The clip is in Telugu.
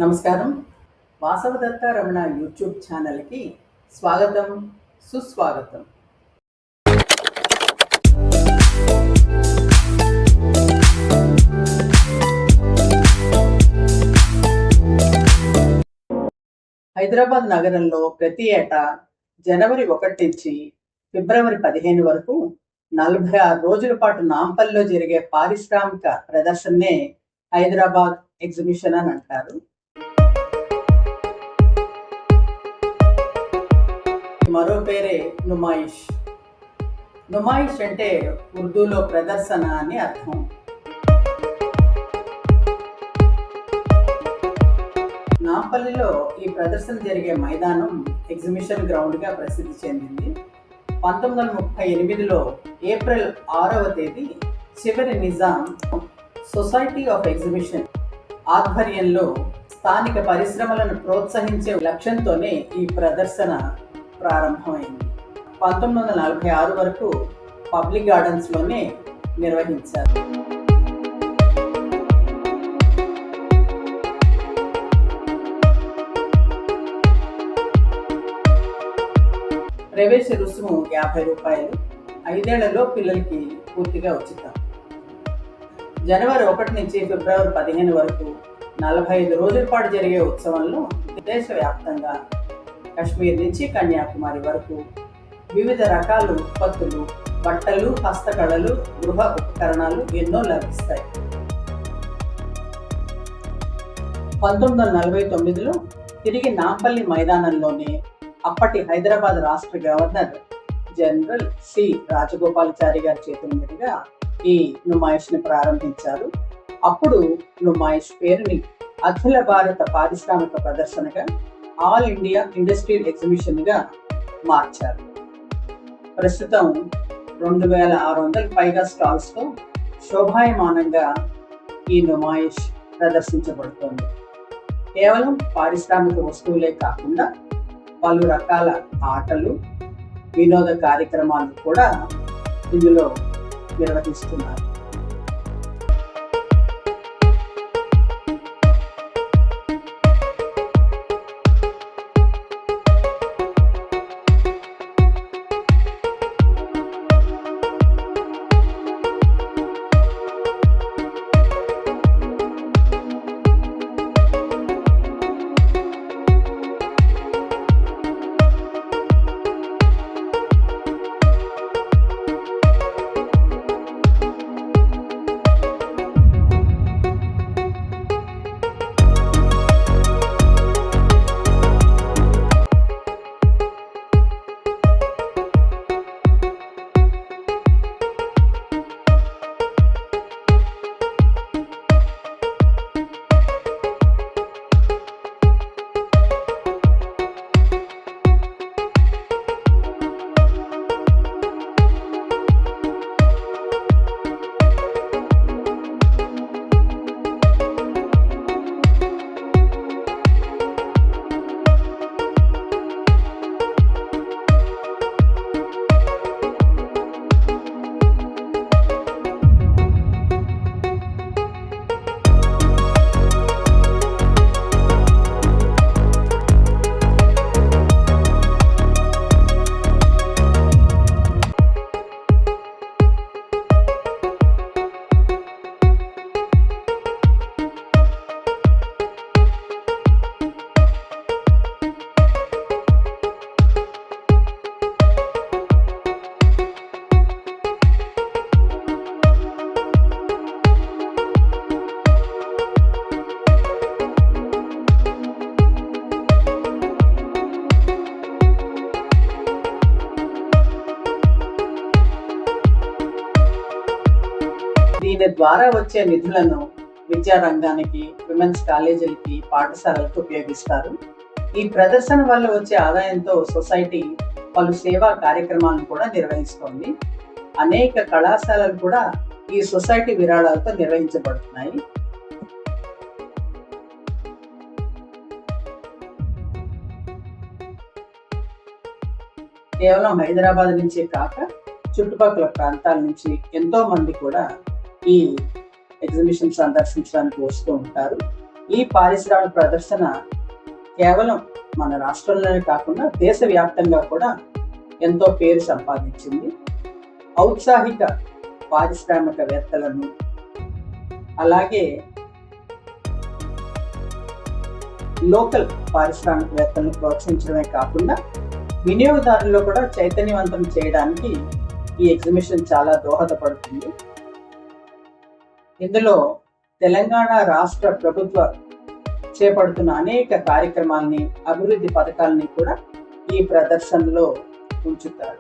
నమస్కారం. వాసవదత్త రమణ యూట్యూబ్ ఛానల్కి స్వాగతం, సుస్వాగతం. హైదరాబాద్ నగరంలో ప్రతి ఏటా జనవరి 1 నుంచి ఫిబ్రవరి 15 వరకు 46 రోజుల పాటు నాంపల్లిలో జరిగే పారిశ్రామిక ప్రదర్శననే హైదరాబాద్ ఎగ్జిబిషన్ అని అంటారు. మరో పేరే నుమాయిష్. నుమాయిష్ అంటే ఉర్దూలో ప్రదర్శన అని అర్థం. నాంపల్లిలో ఈ ప్రదర్శన జరిగే మైదానం ఎగ్జిబిషన్ గ్రౌండ్గా ప్రసిద్ధి చెందింది. 1938లో ఏప్రిల్ 6వ తేదీ చివరి నిజాం సొసైటీ ఆఫ్ ఎగ్జిబిషన్ ఆధ్వర్యంలో స్థానిక పరిశ్రమలను ప్రోత్సహించే లక్ష్యంతోనే ఈ ప్రదర్శన ప్రారంభమైంది. 1946 వరకు పబ్లిక్ గార్డెన్స్లోనే నిర్వహించారు. ప్రవేశ రుసుము 50 రూపాయలు. 5 ఏళ్లలో పిల్లలకి పూర్తిగా ఉచితం. జనవరి 1 నుంచి ఫిబ్రవరి 15 వరకు 45 రోజుల పాటు జరిగే ఉత్సవంలో దేశవ్యాప్తంగా కశ్మీర్ నుంచి కన్యాకుమారి వరకు వివిధ రకాల ఉత్పత్తులు, బట్టలు, హస్తకళలు, గృహ ఉపకరణాలు ఎన్నో లభిస్తాయి. 1949లో తిరిగి నాంపల్లి మైదానంలోనే అప్పటి హైదరాబాద్ రాష్ట్ర గవర్నర్ జనరల్ సి రాజగోపాలాచారి గారి చేతుల మీదుగా ఈ నుమాయిష్ని ప్రారంభించారు. అప్పుడు నుమాయిష్ పేరుని అఖిల భారత పారిశ్రామిక ప్రదర్శనగా ఆల్ ఇండియా ఇండస్ట్రియల్ ఎగ్జిబిషన్గా మార్చారు. ప్రస్తుతం 2600 పైగా స్టాల్స్తో శోభాయమానంగా ఈ నుమాయిష్ ప్రదర్శించబడుతోంది. కేవలం పారిశ్రామిక వస్తువులే కాకుండా పలు రకాల ఆటలు, వినోద కార్యక్రమాలు కూడా ఇందులో నిర్వహిస్తున్నారు. దీని ద్వారా వచ్చే నిధులను విద్యారంగానికి, విమెన్స్ కాలేజీలకి, పాఠశాలలకు ఉపయోగిస్తారు. ఈ ప్రదర్శన వల్ల వచ్చే ఆదాయంతో సొసైటీ పలు సేవా కార్యక్రమాలను కూడా నిర్వహిస్తోంది. అనేక కళాశాలలు కూడా ఈ సొసైటీ విరాళాలతో నిర్వహించబడుతున్నాయి. కేవలం హైదరాబాద్ నుంచే కాక చుట్టుపక్కల ప్రాంతాల నుంచి ఎంతో మంది కూడా ఈ ఎగ్జిబిషన్ సందర్శించడానికి వస్తూ ఉంటారు. ఈ పారిశ్రామిక ప్రదర్శన కేవలం మన రాష్ట్రంలోనే కాకుండా దేశవ్యాప్తంగా కూడా ఎంతో పేరు సంపాదించింది. ఔత్సాహిక పారిశ్రామికవేత్తలను అలాగే లోకల్ పారిశ్రామికవేత్తలను ప్రోత్సహించడమే కాకుండా వినియోగదారుల్లో కూడా చైతన్యవంతం చేయడానికి ఈ ఎగ్జిబిషన్ చాలా దోహదపడుతుంది. ఇందులో తెలంగాణ రాష్ట్ర ప్రభుత్వ చేపడుతున్న అనేక కార్యక్రమాలని, అభివృద్ధి పథకాలని కూడా ఈ ప్రదర్శనలో ఉంచుతారు.